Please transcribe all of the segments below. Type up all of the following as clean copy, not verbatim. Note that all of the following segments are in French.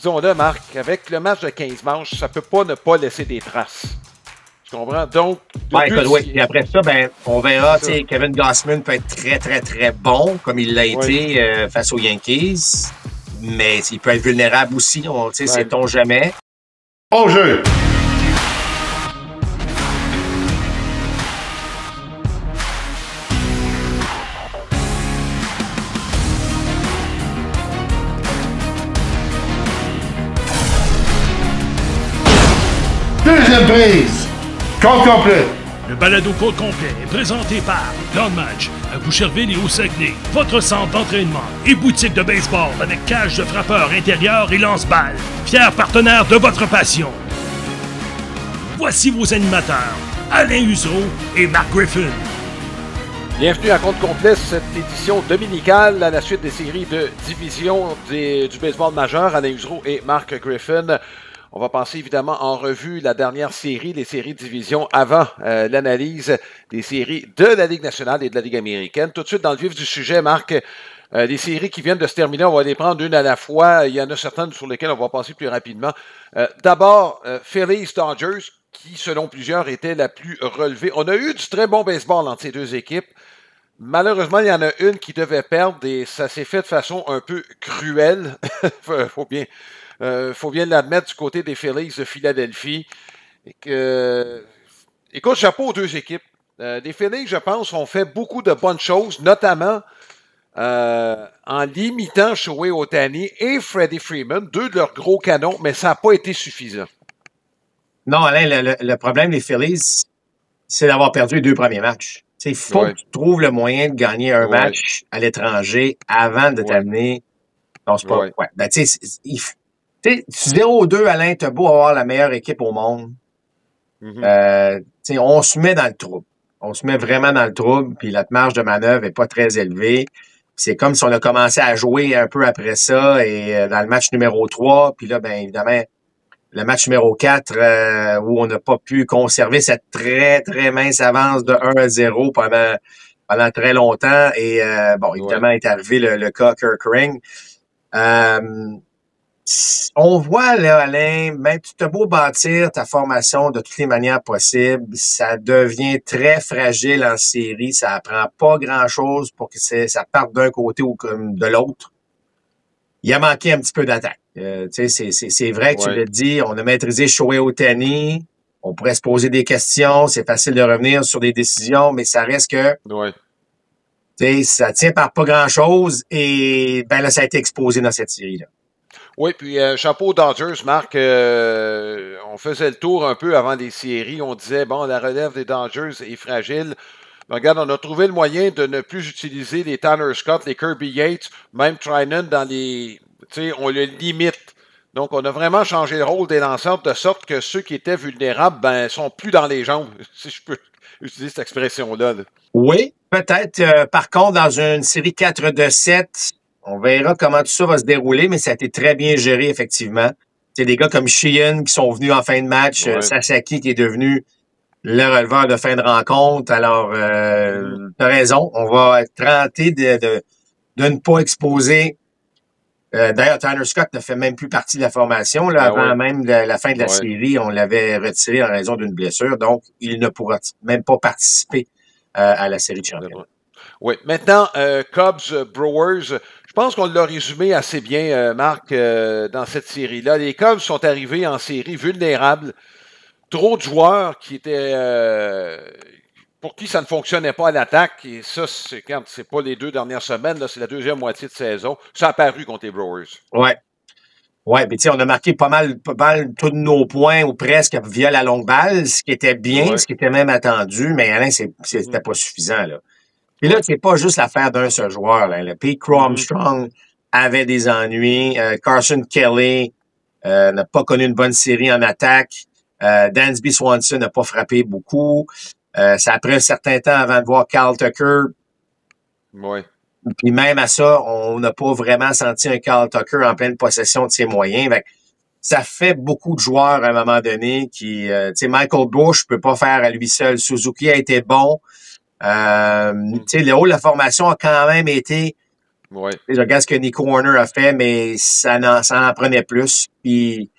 disons-le, Marc, avec le match de 15 manches, ça peut pas ne pas laisser des traces. Tu comprends? Donc, écoute, oui. Puis après ça, on verra. Kevin Gausman peut être très, très, très bon, comme il l'a été face aux Yankees. Mais il peut être vulnérable aussi. Sait-on jamais. Au jeu! Deuxième prise! Compte complet! Le balado Côte complet est présenté par Plan de match à Boucherville et au Saguenay, votre centre d'entraînement et boutique de baseball avec cage de frappeur intérieur et lance-balles. Fier partenaire de votre passion. Voici vos animateurs, Alain Huseau et Mark Griffin. Bienvenue à Compte complet, cette édition dominicale à la suite des séries de division du baseball majeur. Alain Huseau et Mark Griffin. On va passer évidemment en revue la dernière série, les séries de division avant l'analyse des séries de la Ligue nationale et de la Ligue américaine. Tout de suite dans le vif du sujet, Marc, les séries qui viennent de se terminer, on va les prendre une à la fois. Il y en a certaines sur lesquelles on va passer plus rapidement. D'abord, Phillies-Dodgers, qui selon plusieurs était la plus relevée. On a eu du très bon baseball entre ces deux équipes. Malheureusement, il y en a une qui devait perdre et ça s'est fait de façon un peu cruelle. faut bien l'admettre du côté des Phillies de Philadelphie. Écoute, chapeau aux deux équipes. Les Phillies, je pense, ont fait beaucoup de bonnes choses, notamment en limitant Shohei Ohtani et Freddie Freeman, deux de leurs gros canons, mais ça n'a pas été suffisant. Non, Alain, le problème des Phillies, c'est d'avoir perdu les deux premiers matchs. Il faut que tu trouves le moyen de gagner un match à l'étranger avant de t'amener. Non, c'est pas. Ben, tu sais, 0-2, Alain, t'as beau avoir la meilleure équipe au monde. On se met dans le trouble. On se met vraiment dans le trouble, puis la marge de manœuvre est pas très élevée. C'est comme si on a commencé à jouer un peu après ça, et dans le match numéro 3, puis là, ben évidemment, le match numéro 4, où on n'a pas pu conserver cette très, très mince avance de 1-0 pendant très longtemps. Et évidemment, est arrivé le cas Kirk Ring. On voit, là, Alain, même tu t'as beau bâtir ta formation de toutes les manières possibles, ça devient très fragile en série. Ça prend pas grand-chose pour que ça parte d'un côté ou comme de l'autre. Il a manqué un petit peu d'attaque. C'est vrai que tu l'as dit, on a maîtrisé Shohei Ohtani. On pourrait se poser des questions. C'est facile de revenir sur des décisions, mais ça reste que ça tient par pas grand-chose. Et ben là, ça a été exposé dans cette série-là. Oui, puis chapeau aux Dodgers, Marc. On faisait le tour un peu avant les séries. On disait, bon, la relève des Dodgers est fragile. Mais regarde, on a trouvé le moyen de ne plus utiliser les Tanner Scott, les Kirby Yates, même Trinan dans les... Tu sais, on le limite. Donc, on a vraiment changé le rôle des lanceurs de sorte que ceux qui étaient vulnérables, ben, sont plus dans les jambes, si je peux utiliser cette expression-là. Oui, peut-être. Par contre, dans une série 4 de 7, on verra comment tout ça va se dérouler, mais ça a été très bien géré, effectivement. C'est des gars comme Sheehan qui sont venus en fin de match, Sasaki qui est devenu le releveur de fin de rencontre. Alors, t'as raison, on va être tenté de ne pas exposer. D'ailleurs, Tanner Scott ne fait même plus partie de la formation. Là, avant même la fin de la série, on l'avait retiré en raison d'une blessure, donc il ne pourra même pas participer à la série de championnat. Oui. Maintenant, Cubs, Brewers, je pense qu'on l'a résumé assez bien, Marc, dans cette série-là. Les Cubs sont arrivés en série vulnérables. Trop de joueurs qui étaient pour qui ça ne fonctionnait pas à l'attaque. Et ça, c'est pas les 2 dernières semaines, là, c'est la deuxième moitié de saison. Ça a apparu contre les Brewers. Ouais. Ouais, mais tu sais, on a marqué pas mal tous nos points ou presque via la longue balle, ce qui était bien, ce qui était même attendu, mais Alain, c'était pas suffisant, là. Puis là, c'est pas juste l'affaire d'un seul joueur, là. Le Pete Crow Armstrong avait des ennuis. Carson Kelly n'a pas connu une bonne série en attaque. Dansby Swanson n'a pas frappé beaucoup. Ça a pris un certain temps avant de voir Kyle Tucker. Oui. Puis même à ça, on n'a pas vraiment senti un Kyle Tucker en pleine possession de ses moyens. Fait, ça fait beaucoup de joueurs à un moment donné qui... tu sais, Michael Bush peut pas faire à lui seul. Suzuki a été bon. Tu sais, le haut de la formation a quand même été Ouais. Je regarde ce que Nico Warner a fait, mais ça en prenait plus. Puis,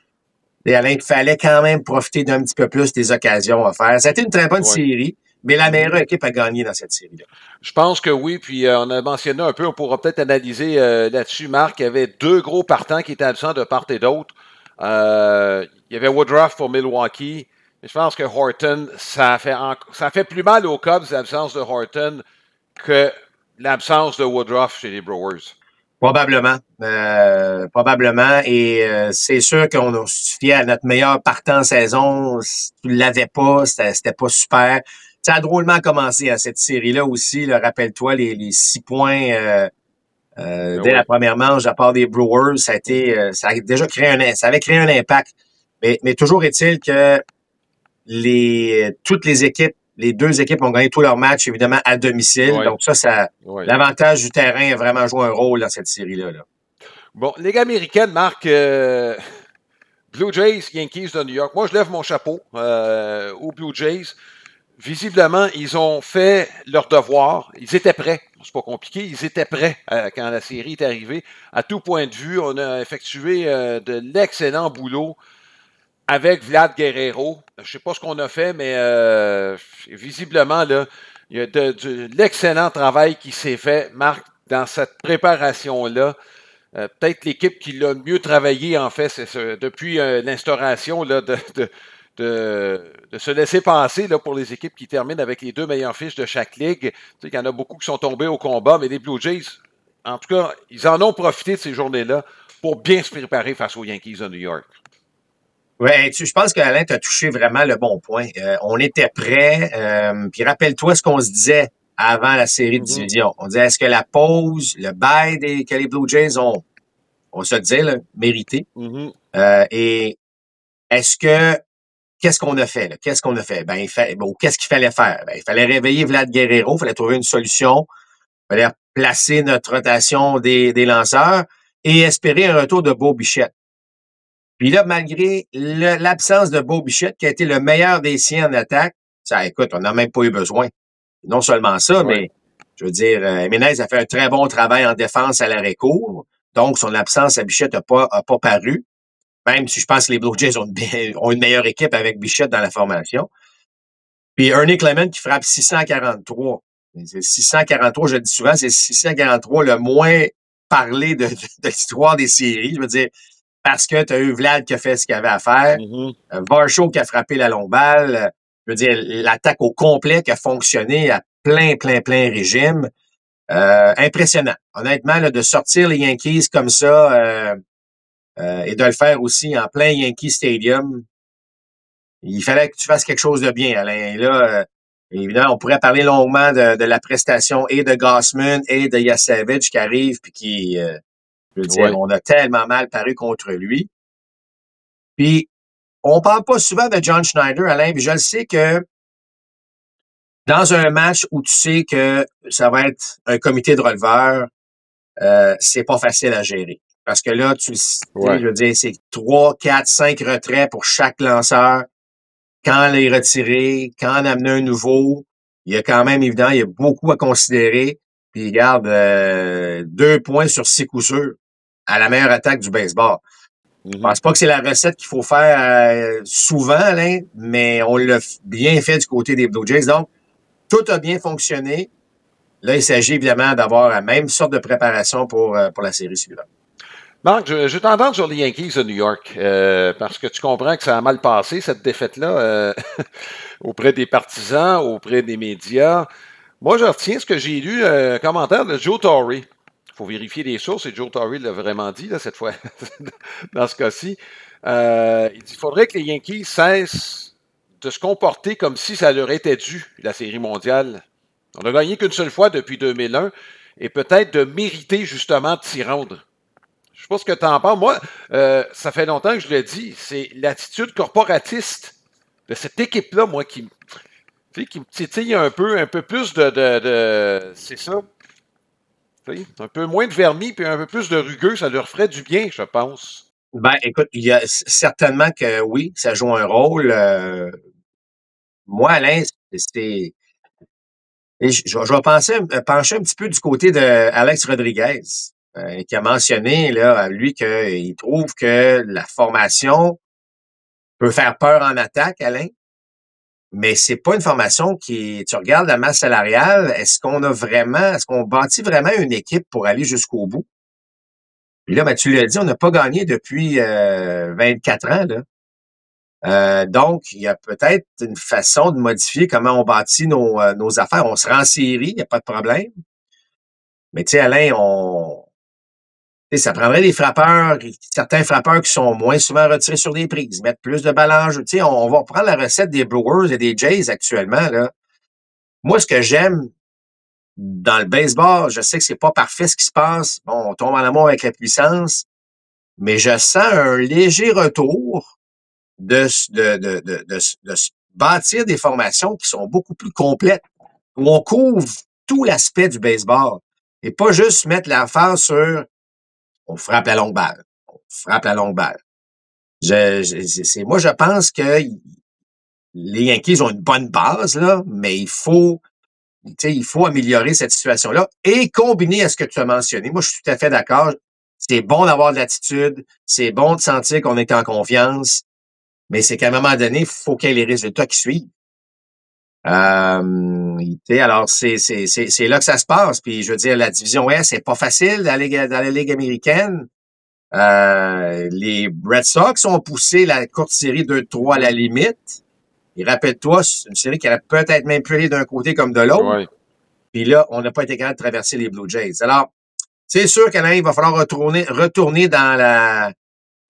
Alain, il fallait quand même profiter d'un petit peu plus des occasions à faire. Ça a été une très bonne série, mais la meilleure équipe a gagné dans cette série-là. Je pense que oui, puis on a mentionné un peu, on pourra peut-être analyser là-dessus, Marc, il y avait deux gros partants qui étaient absents de part et d'autre. Il y avait Woodruff pour Milwaukee. Je pense que Horton, ça fait plus mal aux Cubs l'absence de Horton que l'absence de Woodruff chez les Brewers. Probablement. Probablement. Et c'est sûr qu'on a suffi à notre meilleur partant en saison. Si tu l'avais pas, c'était pas super. Ça a drôlement commencé à cette série-là aussi. Là, rappelle-toi, les 6 points dès la première manche, à part des Brewers, ça a déjà ça avait créé un impact. Mais toujours est-il que toutes les équipes, les deux équipes ont gagné tous leurs matchs, évidemment, à domicile. Ouais. Donc l'avantage du terrain a vraiment joué un rôle dans cette série-là. Là. Bon, Ligue américaine, Marc, Blue Jays, Yankees de New York. Moi, je lève mon chapeau aux Blue Jays. Visiblement, ils ont fait leur devoir. Ils étaient prêts. C'est pas compliqué. Ils étaient prêts quand la série est arrivée. À tout point de vue, on a effectué de l'excellent boulot avec Vlad Guerrero. Je sais pas ce qu'on a fait, mais visiblement, là, il y a de l'excellent travail qui s'est fait, Marc, dans cette préparation-là. Peut-être l'équipe qui l'a mieux travaillé, en fait, c'est depuis l'instauration là, de se laisser passer là, pour les équipes qui terminent avec les 2 meilleures fiches de chaque ligue. Tu sais qu'il y en a beaucoup qui sont tombés au combat, mais les Blue Jays, en tout cas, ils en ont profité de ces journées-là pour bien se préparer face aux Yankees de New York. Oui, je pense qu'Alain t'a touché vraiment le bon point. On était prêts. Puis rappelle-toi ce qu'on se disait avant la série de division. On disait, est-ce que la pause, le bail que les Blue Jays ont, on se disait, là, mérité? Et qu'est-ce qu'on a fait? Là? Qu'est-ce qu'on a fait? Qu'est-ce qu'il fallait faire? Il fallait réveiller Vlad Guerrero, il fallait trouver une solution, il fallait placer notre rotation des lanceurs et espérer un retour de Beau Bichette. Puis là, malgré l'absence de Beau Bichette, qui a été le meilleur des siens en attaque, ça, écoute, on n'a même pas eu besoin. Non seulement ça, mais je veux dire, Jiménez a fait un très bon travail en défense à l'arrêt-court. Donc, son absence à Bichette n'a pas paru. Même si je pense que les Blue Jays ont une meilleure équipe avec Bichette dans la formation. Puis Ernie Clement qui frappe 643. 643, je le dis souvent, c'est 643 le moins parlé de l'histoire des séries. Je veux dire, parce que tu as eu Vlad qui a fait ce qu'il avait à faire, Varsho qui a frappé la longue balle, je veux dire, l'attaque au complet qui a fonctionné à plein régime. Impressionnant. Honnêtement, là, de sortir les Yankees comme ça et de le faire aussi en plein Yankee Stadium, il fallait que tu fasses quelque chose de bien, Alain. Et là, évidemment, on pourrait parler longuement de la prestation et de Gausman et de Yasevich qui arrive puis qui... je veux dire, on a tellement mal paru contre lui. Puis, on parle pas souvent de John Schneider, Alain, puis je le sais que dans un match où tu sais que ça va être un comité de releveurs, c'est pas facile à gérer. Parce que là, tu sais, je veux dire, c'est 3, 4, 5 retraits pour chaque lanceur. Quand les retirer, quand en amener un nouveau, il y a quand même, évidemment, il y a beaucoup à considérer. Puis, regarde, 2 points sur 6 coups sûrs à la meilleure attaque du baseball. Je pense pas que c'est la recette qu'il faut faire souvent, Alain, mais on l'a bien fait du côté des Blue Jays. Donc, tout a bien fonctionné. Là, il s'agit évidemment d'avoir la même sorte de préparation pour la série suivante. Marc, je vais t'entendre sur les Yankees de New York, parce que tu comprends que ça a mal passé, cette défaite-là, auprès des partisans, auprès des médias. Moi, je retiens ce que j'ai lu, un commentaire de Joe Torre. Il faut vérifier les sources, et Joe Torre l'a vraiment dit, là, cette fois, dans ce cas-ci. Il dit qu'il faudrait que les Yankees cessent de se comporter comme si ça leur était dû, la Série mondiale. On n'a gagné qu'une seule fois depuis 2001, et peut-être de mériter justement de s'y rendre. Je sais pas ce que tu en penses. Moi, ça fait longtemps que je le dis, c'est l'attitude corporatiste de cette équipe-là, moi, qui me titille un peu plus de c'est ça. Un peu moins de vernis puis un peu plus de rugueux, ça leur ferait du bien, je pense. Ben, écoute, il y a certainement que oui, ça joue un rôle. Moi, Alain, Et je vais pencher un petit peu du côté de Alex Rodriguez, qui a mentionné, là, lui, qu'il trouve que la formation peut faire peur en attaque, Alain, mais c'est pas une formation tu regardes la masse salariale, est-ce qu'on bâtit vraiment une équipe pour aller jusqu'au bout? Puis là, ben, tu l'as dit, on n'a pas gagné depuis 24 ans, là. Donc, il y a peut-être une façon de modifier comment on bâtit nos affaires. On se rend en série, il n'y a pas de problème. Mais tu sais, Alain, ça prendrait des frappeurs, certains frappeurs qui sont moins souvent retirés sur des prises, mettre plus de ballons en jeu. Tu sais, on va prendre la recette des Brewers et des Jays actuellement, là. Moi, ce que j'aime dans le baseball, je sais que c'est pas parfait ce qui se passe. Bon, on tombe en amour avec la puissance, mais je sens un léger retour de se bâtir des formations qui sont beaucoup plus complètes, où on couvre tout l'aspect du baseball et pas juste mettre l'emphase sur on frappe la longue balle. On frappe la longue balle. Moi, je pense que les Yankees ont une bonne base, là, mais il faut améliorer cette situation-là et combiner à ce que tu as mentionné. Moi, je suis tout à fait d'accord. C'est bon d'avoir de l'attitude. C'est bon de sentir qu'on est en confiance. Mais c'est qu'à un moment donné, il faut qu'il y ait les résultats qui suivent. Alors, c'est là que ça se passe. Puis, je veux dire, la division Est, c'est pas facile dans la Ligue américaine. Les Red Sox ont poussé la courte série 2-3 à la limite. Et rappelle-toi, c'est une série qui aurait peut-être même pu aller d'un côté comme de l'autre. Ouais. Puis là, on n'a pas été capable de traverser les Blue Jays. Alors, c'est sûr qu'Alain, il va falloir retourner dans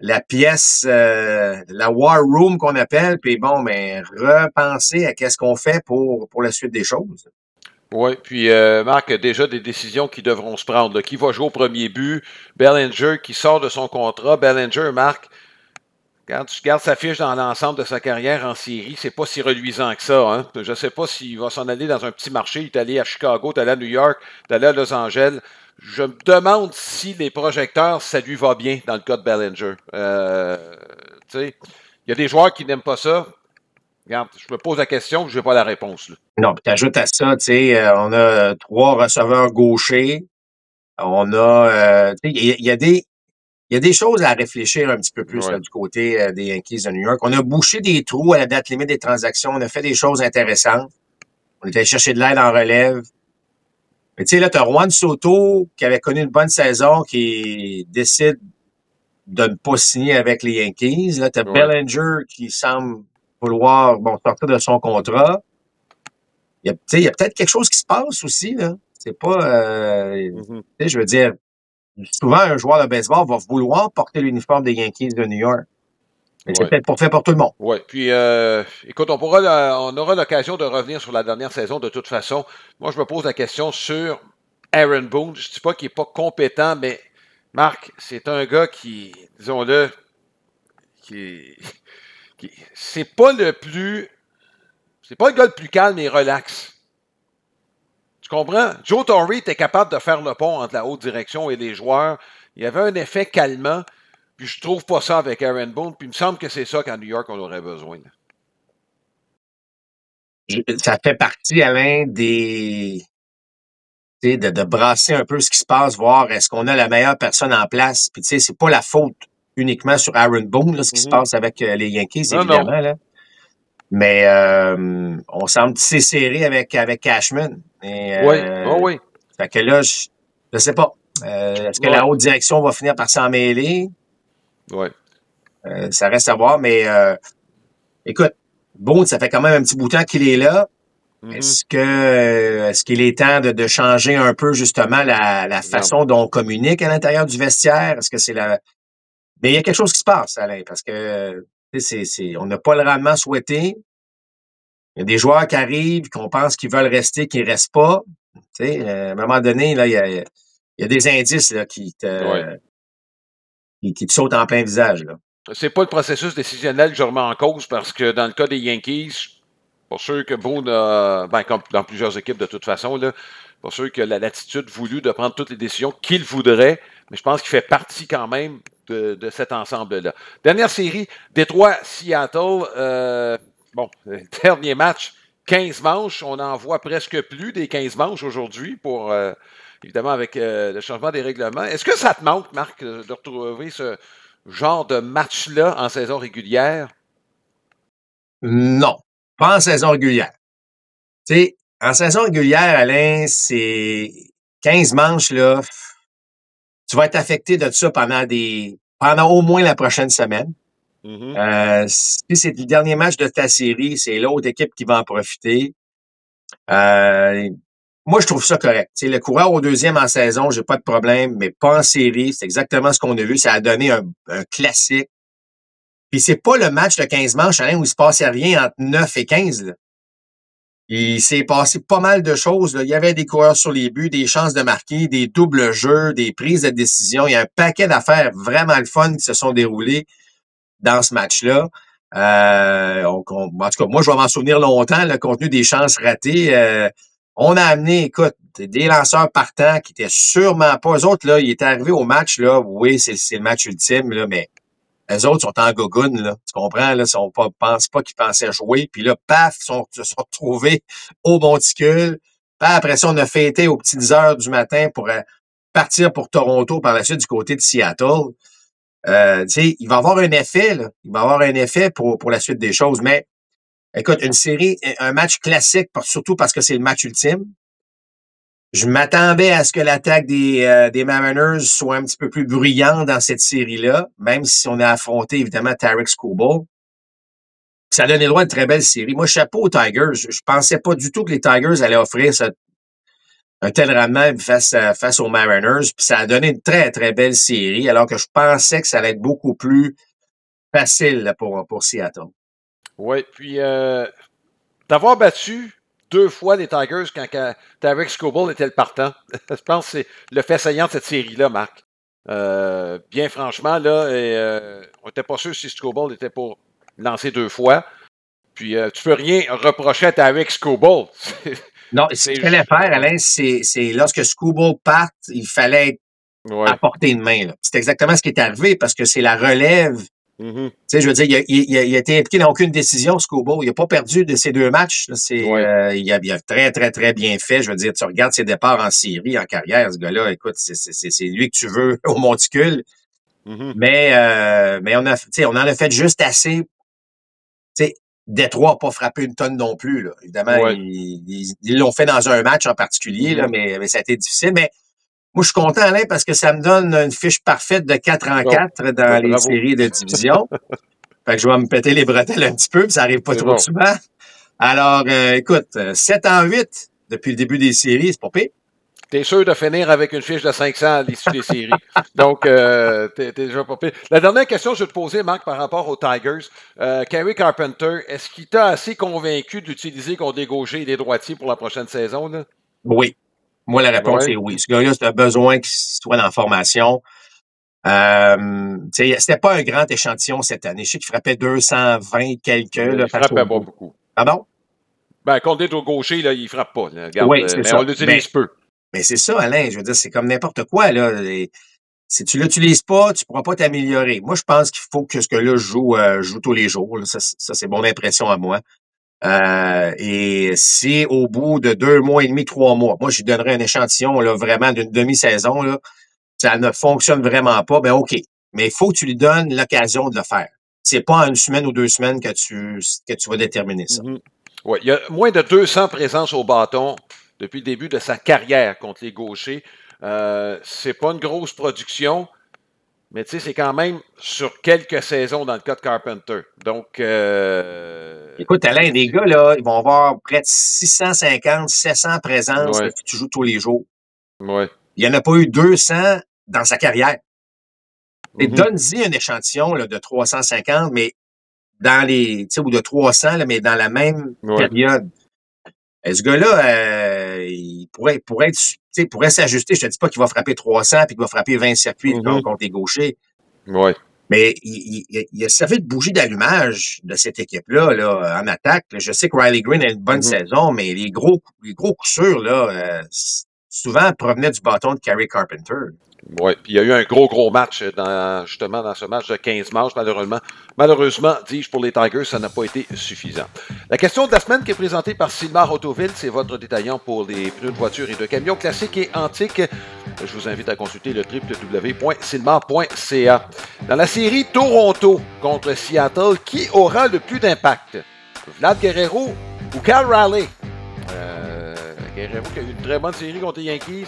la pièce, la War Room qu'on appelle, puis bon, mais repenser à qu'est-ce qu'on fait pour la suite des choses. Oui, puis Marc, déjà des décisions qui devront se prendre. Là. Qui va jouer au premier but? Bellinger qui sort de son contrat. Bellinger, Marc, quand tu regardes sa fiche dans l'ensemble de sa carrière en série, c'est pas si reluisant que ça. Hein? Je ne sais pas s'il va s'en aller dans un petit marché. Il est allé à Chicago, il est allé à New York, il est allé à Los Angeles. Je me demande si les projecteurs, ça lui va bien dans le cas de Bellinger. Tu sais, il y a des joueurs qui n'aiment pas ça. Regarde, je me pose la question, je n'ai pas la réponse. Là. Non, puis t'ajoutes à ça, tu sais, on a 3 receveurs gauchers. On a, il y a des choses à réfléchir un petit peu plus là, du côté des Yankees de New York. On a bouché des trous à la date limite des transactions. On a fait des choses intéressantes. On est allé chercher de l'aide en relève. Mais tu sais, là, tu as Juan Soto qui avait connu une bonne saison, qui décide de ne pas signer avec les Yankees. Là, tu as Bellinger qui semble vouloir sortir de son contrat. Il y a peut-être quelque chose qui se passe aussi. Là. C'est pas... je veux dire, souvent, un joueur de baseball va vouloir porter l'uniforme des Yankees de New York. Mais c'est peut-être pas fait pour tout le monde. Oui, puis écoute, on aura l'occasion de revenir sur la dernière saison de toute façon. Moi, je me pose la question sur Aaron Boone. Je ne dis pas qu'il n'est pas compétent, mais Marc, c'est un gars qui, disons-le, c'est pas le gars le plus calme et relax. Tu comprends? Joe Torre était capable de faire le pont entre la haute direction et les joueurs. Il y avait un effet calmant. Puis je trouve pas ça avec Aaron Boone. Puis il me semble que c'est ça qu'à New York, on aurait besoin. Ça fait partie, Alain, de brasser un peu ce qui se passe, voir est-ce qu'on a la meilleure personne en place. Puis tu sais, c'est pas la faute uniquement sur Aaron Boone, là, ce qui se passe avec les Yankees, évidemment. Non. Là. Mais on semble tisser serré avec Cashman. Oui. Fait que là, je sais pas. Est-ce que la haute direction va finir par s'en mêler? Oui. Ça reste à voir, mais écoute, Boone, ça fait quand même un petit bout de temps qu'il est là. Est-ce qu'il est temps de changer un peu justement la façon dont on communique à l'intérieur du vestiaire? Est-ce que c'est Mais il y a quelque chose qui se passe, Alain, parce que on n'a pas le rendement souhaité. Il y a des joueurs qui arrivent, qu'on pense qu'ils veulent rester, qui ne restent pas. À un moment donné, là, il y a des indices là, qui te sautent en plein visage. Là. C'est pas le processus décisionnel que je remets en cause parce que dans le cas des Yankees, pour sûr que Boone a, comme dans plusieurs équipes de toute façon, là, pour sûr que l'attitude voulue de prendre toutes les décisions qu'il voudrait, mais je pense qu'il fait partie quand même de cet ensemble-là. Dernière série, Détroit-Seattle. Le dernier match, 15 manches. On en voit presque plus des 15 manches aujourd'hui pour, évidemment, avec le changement des règlements. Est-ce que ça te manque, Marc, de retrouver ce genre de match-là en saison régulière? Non, pas en saison régulière. Tu sais, en saison régulière, Alain, c'est 15 manches, là. Tu vas être affecté de ça pendant au moins la prochaine semaine. Si c'est le dernier match de ta série, c'est l'autre équipe qui va en profiter. Moi, je trouve ça correct. T'sais, le coureur au deuxième en saison, j'ai pas de problème, mais pas en série. C'est exactement ce qu'on a vu. Ça a donné un classique. Puis c'est pas le match de 15 manches, Alain, où il se passait rien entre 9 et 15. Là. Il s'est passé pas mal de choses. Là. Il y avait des coureurs sur les buts, des chances de marquer, des doubles jeux, des prises de décision. Il y a un paquet d'affaires vraiment le fun qui se sont déroulées dans ce match-là. En tout cas, moi, je vais m'en souvenir longtemps, le contenu des chances ratées. On a amené, écoute, des lanceurs partants qui étaient sûrement pas. Eux autres, là, ils étaient arrivés au match, là. Oui, c'est le match ultime, là, mais les autres sont en gogoune, là. Tu comprends, là? Pensent pas qu'ils pensaient jouer. Puis là, paf, se sont retrouvés au monticule. Puis après ça, on a fêté aux petites heures du matin pour partir pour Toronto par la suite du côté de Seattle. Il va avoir un effet, là. Il va avoir un effet pour la suite des choses. Mais, écoute, une série, un match classique, surtout parce que c'est le match ultime. Je m'attendais à ce que l'attaque des Mariners soit un petit peu plus bruyante dans cette série-là, même si on a affronté, évidemment, Tarek Skubal. Ça a donné droit à une très belle série. Moi, chapeau aux Tigers. Je pensais pas du tout que les Tigers allaient offrir un tel rendement face aux Mariners. Puis ça a donné une très, très belle série, alors que je pensais que ça allait être beaucoup plus facile là, pour Seattle. Oui, puis d'avoir battu 2 fois les Tigers quand Tarek Skubal était le partant, je pense que c'est le fait saillant de cette série-là, Marc. Bien franchement, là, on n'était pas sûr si Skubal était pour lancer 2 fois. Puis tu peux rien reprocher à Tarek Skubal. Non, ce qu'il fallait faire, Alain, c'est lorsque Skubal parte, il fallait être à portée de main. C'est exactement ce qui est arrivé parce que c'est la relève. Tu sais, je veux dire, il a été impliqué dans aucune décision, Skubal. Il n'a pas perdu de ces 2 matchs. Il a très, très, très bien fait. Je veux dire, tu regardes ses départs en série, en carrière, ce gars-là, écoute, c'est lui que tu veux au monticule. Mais on en a fait juste assez. Tu sais, Détroit n'a pas frappé une tonne non plus. Là. Évidemment, ils l'ont fait dans un match en particulier, là, mais ça a été difficile. Mais moi, je suis content, Alain, parce que ça me donne une fiche parfaite de 4-4 dans les séries de division. Fait que je vais me péter les bretelles un petit peu, puis ça arrive pas trop souvent. Alors, écoute, 7-8 depuis le début des séries, c'est pas pire. T'es sûr de finir avec une fiche de 500 à l'issue des séries. Donc, t'es déjà pas pire. La dernière question que je vais te poser, Marc, par rapport aux Tigers. Kerry Carpenter, est-ce qu'il t'a assez convaincu d'utiliser contre des gauchers et des droitiers pour la prochaine saison? Là? Oui. Moi, la réponse est oui. Ce gars-là, c'est un besoin qu'il soit dans la formation. C'était pas un grand échantillon cette année. Je sais qu'il frappait 220 quelques. Il frappait pas beaucoup. Pardon? Ben, contre des gauchers, là, il frappe pas. Là. Regarde, oui, c'est mais ça. on l'utilise peu. Mais c'est ça, Alain. Je veux dire, c'est comme n'importe quoi, là. Si tu l'utilises pas, tu pourras pas t'améliorer. Moi, je pense qu'il faut que ce gars-là joue tous les jours. Là. Ça, c'est mon impression à moi. Et si au bout de 2 mois et demi, 3 mois, moi, je lui donnerais un échantillon là, vraiment d'une demi-saison, là, ça ne fonctionne vraiment pas, ben OK. Mais il faut que tu lui donnes l'occasion de le faire. C'est pas en 1 semaine ou 2 semaines que tu vas déterminer ça. Oui, il y a moins de 200 présences au bâton depuis le début de sa carrière contre les gauchers. C'est pas une grosse production, mais tu sais, c'est quand même sur quelques saisons dans le cas de Carpenter. Donc, écoute, Alain, les gars, là, ils vont avoir près de 650, 700 présences que tu joues tous les jours. Ouais. Il n'y en a pas eu 200 dans sa carrière. Et donne-y un échantillon là, de 350, mais dans les, tu sais, ou de 300, là, mais dans la même période. Ce gars-là, il pourrait s'ajuster. Je te dis pas qu'il va frapper 300 puis qu'il va frapper 20 circuits contre les gauchers. Ouais. Mais il a servi de bougie d'allumage de cette équipe-là là, en attaque. Je sais que Riley Green a une bonne saison, mais les gros coups sûrs, là, souvent provenait du bâton de Kerry Carpenter. Oui, puis il y a eu un gros match justement dans ce match de 15 manches. Malheureusement, dis-je, pour les Tigers, ça n'a pas été suffisant. La question de la semaine qui est présentée par Sylmar Autoville, c'est votre détaillant pour les pneus de voitures et de camions classiques et antiques. Je vous invite à consulter le www.sylmar.ca. Dans la série Toronto contre Seattle, qui aura le plus d'impact? Vlad Guerrero ou Cal Raleigh? Guerrero qui a eu une très bonne série contre les Yankees.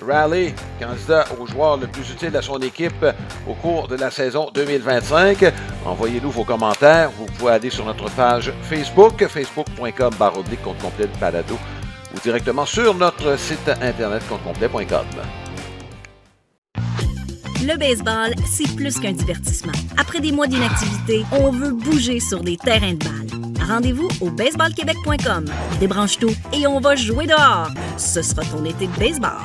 Raleigh, candidat au joueur le plus utile à son équipe au cours de la saison 2025. Envoyez-nous vos commentaires. Vous pouvez aller sur notre page Facebook, facebook.com/compte complet de balado, ou directement sur notre site internet comptecomplet.com. Le baseball, c'est plus qu'un divertissement. Après des mois d'inactivité, on veut bouger sur des terrains de balle. Rendez-vous au baseballquebec.com. Débranche tout et on va jouer dehors. Ce sera ton été de baseball.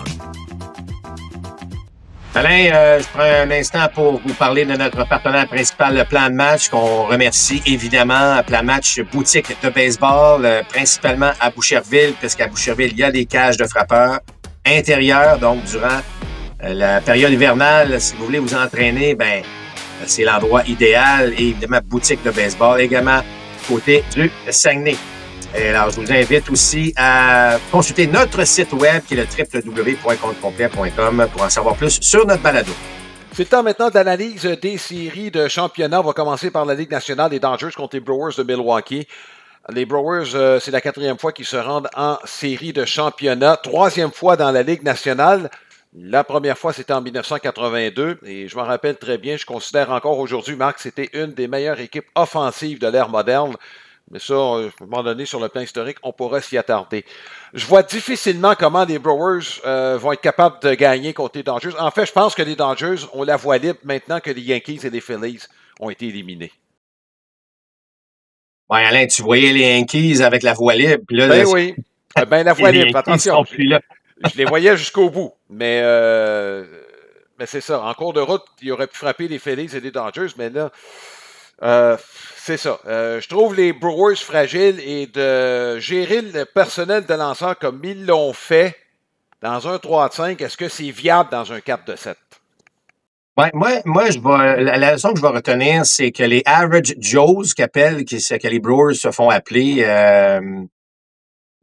Alain, je prends un instant pour vous parler de notre partenaire principal, le Plan de Match, qu'on remercie évidemment. Plan de Match, boutique de baseball, principalement à Boucherville, puisqu'à Boucherville, il y a des cages de frappeurs intérieurs. Donc, durant la période hivernale, si vous voulez vous entraîner, ben c'est l'endroit idéal. Et évidemment, boutique de baseball également côté du Saguenay. Et alors, je vous invite aussi à consulter notre site web qui est le www.comptecomplet.com pour en savoir plus sur notre balado. C'est le temps maintenant de l'analyse des séries de championnat. On va commencer par la Ligue nationale des Dodgers contre les Brewers de Milwaukee. Les Brewers, c'est la 4e fois qu'ils se rendent en série de championnat. 3e fois dans la Ligue nationale. La première fois, c'était en 1982. Et je m'en rappelle très bien. Je considère encore aujourd'hui, Marc, que c'était une des meilleures équipes offensives de l'ère moderne. Mais ça, à un moment donné, sur le plan historique, on pourrait s'y attarder. Je vois difficilement comment les Brewers vont être capables de gagner contre les Dodgers. En fait, je pense que les Dodgers ont la voie libre maintenant que les Yankees et les Phillies ont été éliminés. Ouais, Alain, tu voyais les Yankees avec la voie libre. Puis là, ben oui, ben la voie libre, attention. Là. Je les voyais jusqu'au bout, mais c'est ça. En cours de route, il aurait pu frapper les Phillies et les Dodgers, mais là... c'est ça. Je trouve les Brewers fragiles et de gérer le personnel de lanceurs comme ils l'ont fait dans un 3-5, est-ce que c'est viable dans un 4-7? Ouais, moi, la leçon que je vais retenir, c'est que les Average Joes que les Brewers se font appeler,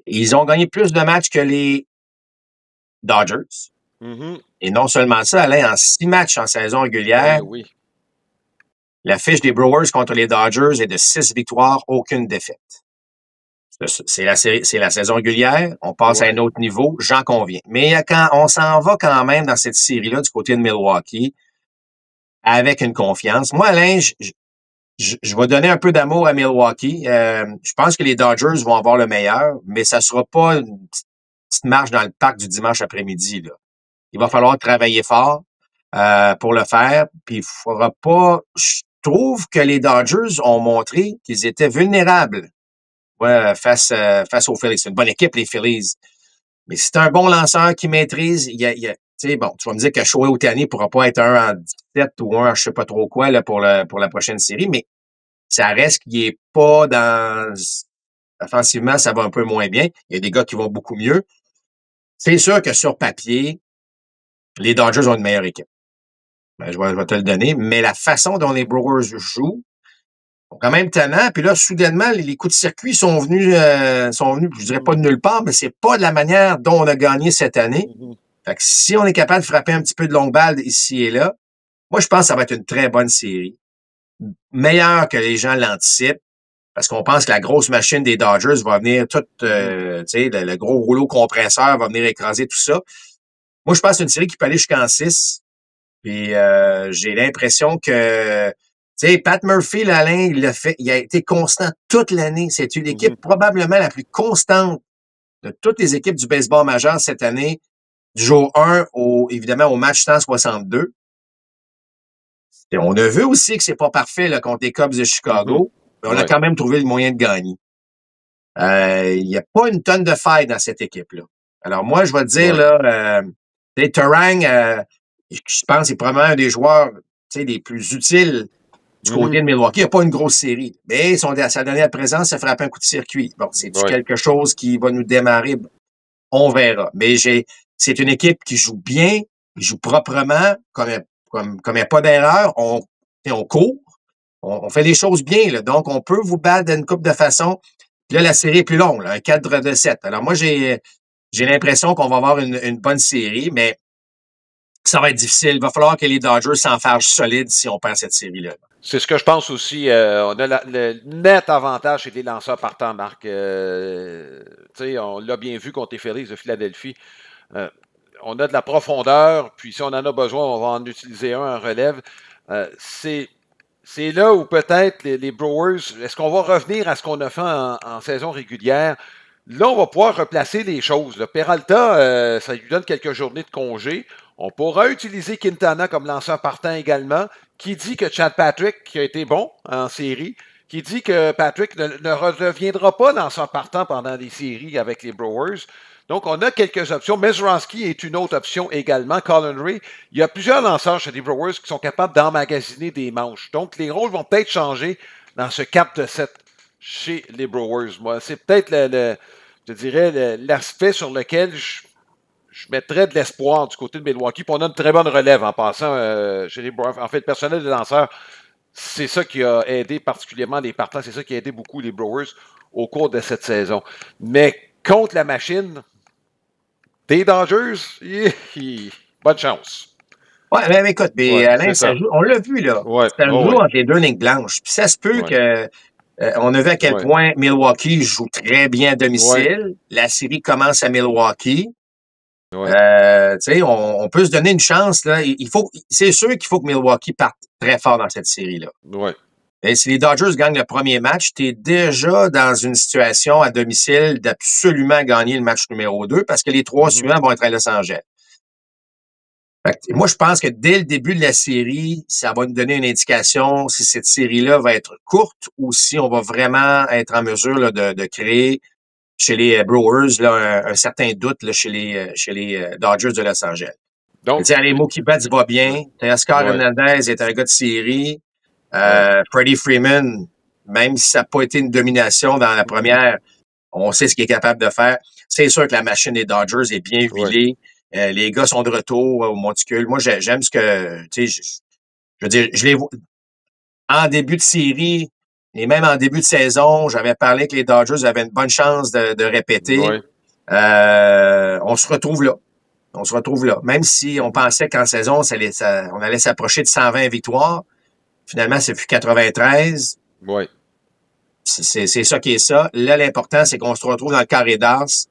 ils ont gagné plus de matchs que les Dodgers. Mm-hmm. Et non seulement ça, Alain, en 6 matchs en saison régulière, oui. La fiche des Brewers contre les Dodgers est de 6 victoires, aucune défaite. C'est la saison régulière. On passe à un autre niveau, j'en conviens. Mais quand on s'en va quand même dans cette série-là du côté de Milwaukee avec une confiance. Moi, Alain, je vais donner un peu d'amour à Milwaukee. Je pense que les Dodgers vont avoir le meilleur, mais ça sera pas une petite marche dans le parc du dimanche après-midi, là. Il va falloir travailler fort pour le faire. Puis il faudra pas... Je trouve que les Dodgers ont montré qu'ils étaient vulnérables face aux Phillies. C'est une bonne équipe, les Phillies. Mais c'est un bon lanceur qui maîtrise. Tu sais, bon, tu vas me dire que Shohei Ohtani ne pourra pas être un en 17 ou un en je sais pas trop quoi là, pour la prochaine série, mais ça reste qu'il n'est pas dans... Offensivement, ça va un peu moins bien. Il y a des gars qui vont beaucoup mieux. C'est sûr que sur papier, les Dodgers ont une meilleure équipe. Ben, je vais te le donner. Mais la façon dont les Brewers jouent, sont quand même tannants. Puis là, soudainement, les coups de circuit sont venus, je dirais pas de nulle part, mais c'est pas de la manière dont on a gagné cette année. Mm-hmm. Fait que si on est capable de frapper un petit peu de longue balle ici et là, moi, je pense que ça va être une très bonne série. Meilleure que les gens l'anticipent. Parce qu'on pense que la grosse machine des Dodgers va venir tu sais, le gros rouleau compresseur va venir écraser tout ça. Moi, je pense que c'est une série qui peut aller jusqu'en 6. Puis j'ai l'impression que, tu sais, Pat Murphy, Alain, il a été constant toute l'année. C'est une équipe probablement la plus constante de toutes les équipes du baseball majeur cette année, du jour 1 évidemment au match 162. Et on a vu aussi que c'est pas parfait là, contre les Cubs de Chicago, mais on a quand même trouvé le moyen de gagner. Il n'y a pas une tonne de failles dans cette équipe-là. Alors moi, je vais te dire, là, Turang, je pense que c'est probablement un des joueurs des plus utiles du côté de Milwaukee. Il n'y a pas une grosse série. Mais sa dernière présence, ça frappe un coup de circuit. Bon, c'est quelque chose qui va nous démarrer. On verra. Mais j'ai c'est une équipe qui joue bien, qui joue proprement, comme il n'y a pas d'erreur. On court, on fait les choses bien. Là. Donc, on peut vous battre d'une couple de façons. Puis là, la série est plus longue, là, un 4-7. Alors, moi, j'ai l'impression qu'on va avoir une bonne série, mais ça va être difficile. Il va falloir que les Dodgers s'enfargent solide si on perd cette série-là. C'est ce que je pense aussi. On a le net avantage chez les lanceurs partants, Marc. On l'a bien vu contre les Phillies de Philadelphie. On a de la profondeur, puis si on en a besoin, on va en utiliser un en relève. C'est là où peut-être les Brewers, est-ce qu'on va revenir à ce qu'on a fait en saison régulière? Là, on va pouvoir replacer les choses. Le Peralta, ça lui donne quelques journées de congé. On pourra utiliser Quintana comme lanceur partant également. Qui dit que Chad Patrick, qui a été bon en série, qui dit que Patrick ne redeviendra pas lanceur partant pendant les séries avec les Brewers. Donc, on a quelques options. Mezrowski est une autre option également. Colin Ray. Il y a plusieurs lanceurs chez les Brewers qui sont capables d'emmagasiner des manches. Donc, les rôles vont peut-être changer dans ce 4-7 chez les Brewers. Moi, c'est peut-être je dirais, l'aspect sur lequel je mettrais de l'espoir du côté de Milwaukee. Puis on a une très bonne relève en passant chez les Brewers. En fait, le personnel des lanceurs, c'est ça qui a aidé particulièrement les partants. C'est ça qui a aidé beaucoup les Brewers au cours de cette saison. Mais contre la machine des Dodgers, bonne chance. Oui, mais écoute, Alain, ça joue, on l'a vu, là. Ouais. Ça joue entre les deux lignes blanches. Puis ça se peut que on a vu à quel point Milwaukee joue très bien à domicile. Ouais. La série commence à Milwaukee. Ouais. On peut se donner une chance, là. C'est sûr qu'il faut que Milwaukee parte très fort dans cette série-là. Ouais. Et si les Dodgers gagnent le premier match, tu es déjà dans une situation à domicile d'absolument gagner le match numéro 2 parce que les 3 suivants vont être à Los Angeles. Moi, je pense que dès le début de la série, ça va nous donner une indication si cette série-là va être courte ou si on va vraiment être en mesure là, de créer chez les Brewers là, un certain doute là, chez les Dodgers de Los Angeles. Donc, les Mookie Betts va bien. Oscar Hernandez est un gars de série. Freddie Freeman, même si ça n'a pas été une domination dans la première, on sait ce qu'il est capable de faire. C'est sûr que la machine des Dodgers est bien huilée. Les gars sont de retour au monticule. Moi, j'aime ce que, tu sais, je veux dire, je les vois en début de série et même en début de saison, j'avais parlé que les Dodgers avaient une bonne chance de répéter. Ouais. On se retrouve là. Même si on pensait qu'en saison, on allait s'approcher de 120 victoires. Finalement, c'est plus 93. Oui. C'est ça qui est ça. Là, l'important, c'est qu'on se retrouve dans le carré d'as.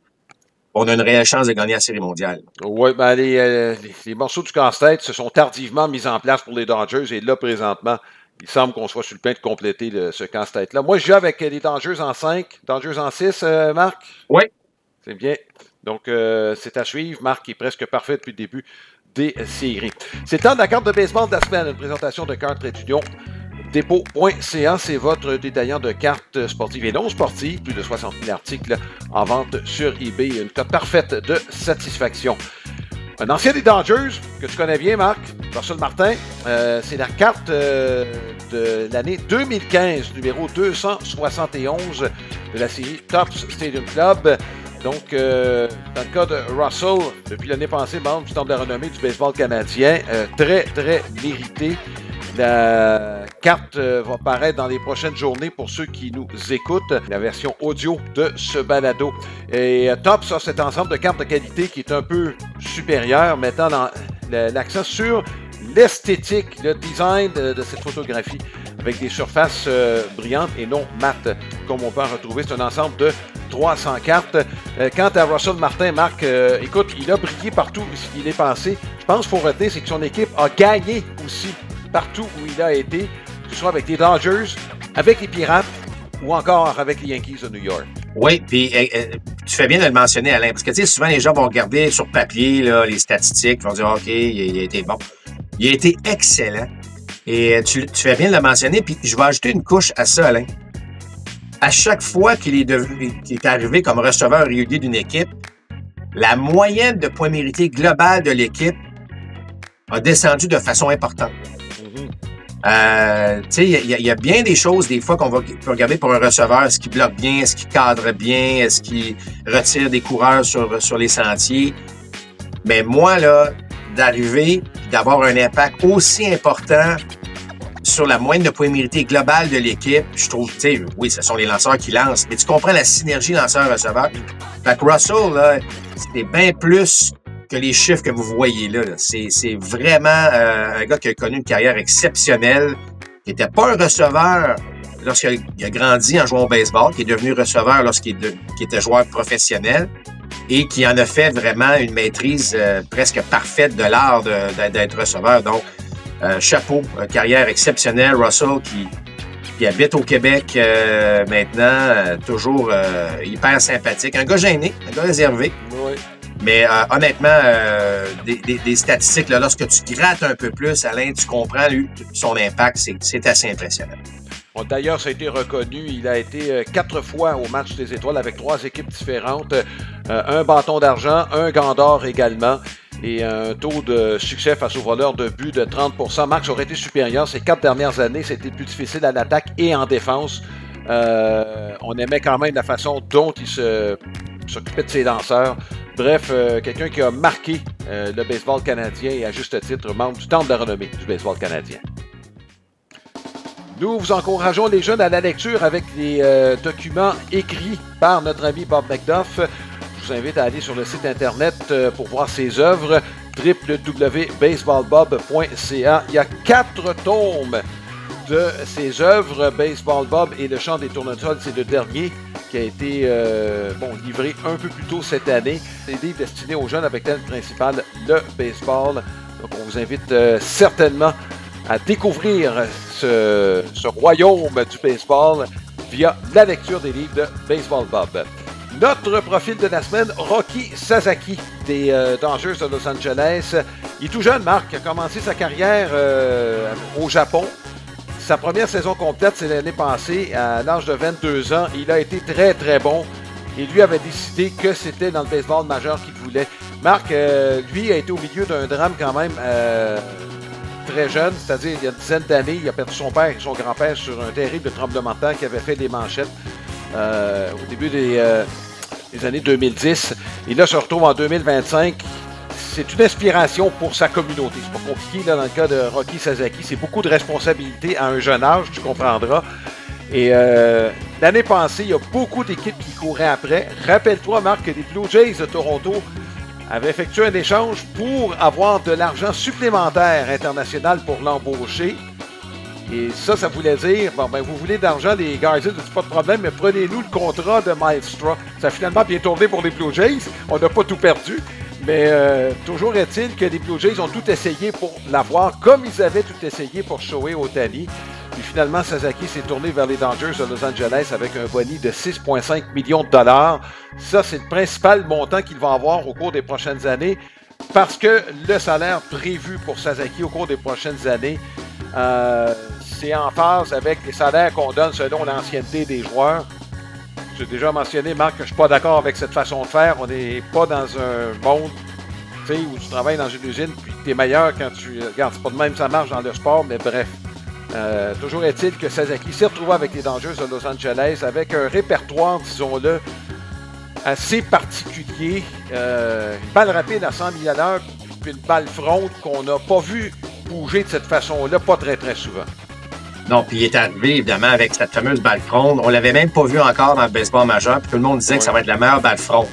On a une réelle chance de gagner la Série mondiale. Oui, ben les morceaux du casse-tête se sont tardivement mis en place pour les Dodgers et là, présentement, il semble qu'on soit sur le point de compléter ce casse-tête-là. Moi, je joue avec les Dodgers en 5, Dodgers en 6, Marc? Oui. C'est bien. Donc, c'est à suivre. Marc est presque parfait depuis le début des séries. C'est le temps de la carte de baseball de la semaine, une présentation de Cartes Trait-Union. Dépôt.ca, c'est votre détaillant de cartes sportives et non sportives. Plus de 60 000 articles en vente sur eBay. Une cote parfaite de satisfaction. Un ancien des Dodgers, que tu connais bien, Marc, Russell Martin, c'est la carte de l'année 2015, numéro 271 de la série Topps Stadium Club. Donc, dans le cas de Russell, depuis l'année passée, membre du Temple de la renommée du baseball canadien, très, très mérité. La carte va paraître dans les prochaines journées pour ceux qui nous écoutent, la version audio de ce balado. Et Topps a cet ensemble de cartes de qualité qui est un peu supérieur, mettant l'accent sur l'esthétique, le design de cette photographie avec des surfaces brillantes et non mates, comme on peut en retrouver. C'est un ensemble de 300 cartes. Quant à Russell Martin, Marc, écoute, il a brillé partout où il est passé. Je pense qu'il faut retenir, c'est que son équipe a gagné aussi partout où il a été, que ce soit avec les Dodgers, avec les Pirates ou encore avec les Yankees de New York. Oui, puis tu fais bien de le mentionner, Alain, parce que tu sais, souvent les gens vont regarder sur papier là, les statistiques, ils vont dire OK, il a été bon. Il a été excellent. Et tu fais bien de le mentionner, puis je vais ajouter une couche à ça, Alain. À chaque fois qu'il est arrivé comme receveur régulier d'une équipe, la moyenne de points mérités globale de l'équipe a descendu de façon importante. Tu sais, il y a bien des choses, des fois, qu'on va regarder pour un receveur. Est-ce qu'il bloque bien? Est-ce qu'il cadre bien? Est-ce qu'il retire des coureurs sur les sentiers? Mais moi, là, d'arriver, d'avoir un impact aussi important sur la moyenne de points mérités globale de l'équipe, je trouve, tu sais, oui, ce sont les lanceurs qui lancent, mais tu comprends la synergie lanceur-receveur. Fait que Russell, là, c'est bien plus que les chiffres que vous voyez là. C'est vraiment un gars qui a connu une carrière exceptionnelle, qui n'était pas un receveur lorsqu'il a grandi en jouant au baseball, qui est devenu receveur lorsqu'il était joueur professionnel et qui en a fait vraiment une maîtrise presque parfaite de l'art d'être receveur. Donc, chapeau, carrière exceptionnelle. Russell qui habite au Québec maintenant, toujours hyper sympathique. Un gars gêné, un gars réservé. Oui. Mais honnêtement, des statistiques, là, lorsque tu grattes un peu plus, Alain, tu comprends lui, son impact, c'est assez impressionnant. Bon, d'ailleurs, ça a été reconnu. Il a été 4 fois au match des étoiles avec 3 équipes différentes. Un bâton d'argent, un gant d'or également. Et un taux de succès face aux voleurs de but de 30%. Marc, ça aurait été supérieur. Ces 4 dernières années, c'était plus difficile à l'attaque et en défense. On aimait quand même la façon dont il s'occupait de ses lanceurs. Bref, quelqu'un qui a marqué le baseball canadien et à juste titre membre du temple de la renommée du baseball canadien. Nous vous encourageons les jeunes à la lecture avec les documents écrits par notre ami Bob McDuff. Je vous invite à aller sur le site internet pour voir ses œuvres, www.baseballbob.ca. Il y a 4 tomes de ses œuvres. Baseball Bob et le chant des tournesols, c'est le dernier qui a été livré un peu plus tôt cette année. C'est des livres destinés aux jeunes avec thème principal, le baseball. Donc on vous invite certainement à découvrir ce royaume du baseball via la lecture des livres de Baseball Bob. Notre profil de la semaine, Roki Sasaki des Dodgers de Los Angeles. Il est tout jeune, Marc, il a commencé sa carrière au Japon. Sa première saison complète, c'est l'année passée, à l'âge de 22 ans. Il a été très, très bon. Et lui avait décidé que c'était dans le baseball majeur qu'il voulait. Marc, lui, a été au milieu d'un drame quand même très jeune, c'est-à-dire il y a une dizaine d'années, il a perdu son père et son grand-père sur un terrible tremblement de terre qui avait fait des manchettes au début des années 2010. Et là, se retrouve en 2025. C'est une inspiration pour sa communauté. C'est pas compliqué là, dans le cas de Roki Sasaki. C'est beaucoup de responsabilités à un jeune âge, tu comprendras. Et l'année passée, il y a beaucoup d'équipes qui couraient après. Rappelle-toi, Marc, que les Blue Jays de Toronto avaient effectué un échange pour avoir de l'argent supplémentaire international pour l'embaucher. Et ça voulait dire, vous voulez de l'argent, les Guardians, c'est pas de problème, mais prenez-nous le contrat de Myles Straw. Ça a finalement bien tourné pour les Blue Jays. On n'a pas tout perdu. Mais toujours est-il que les Blue Jays ont tout essayé pour l'avoir, comme ils avaient tout essayé pour Shohei Ohtani. Puis finalement, Sasaki s'est tourné vers les Dodgers de Los Angeles avec un boni de 6,5 millions de dollars. Ça, c'est le principal montant qu'il va avoir au cours des prochaines années parce que le salaire prévu pour Sasaki au cours des prochaines années, c'est en phase avec les salaires qu'on donne selon l'ancienneté des joueurs. J'ai déjà mentionné, Marc, que je ne suis pas d'accord avec cette façon de faire. On n'est pas dans un monde où tu travailles dans une usine puis tu es meilleur quand tu... Regarde, c'est pas de même ça marche dans le sport, mais bref. Toujours est-il que Sasaki s'est retrouvé avec les Dodgers de Los Angeles avec un répertoire, disons-le, assez particulier. Une balle rapide à 100 000 à l'heure puis une balle fronde qu'on n'a pas vu bouger de cette façon-là, pas très, très souvent. Non, puis il est arrivé, évidemment, avec cette fameuse balle fronde. On l'avait même pas vu encore dans le baseball majeur, puis tout le monde disait que ça va être la meilleure balle fronde.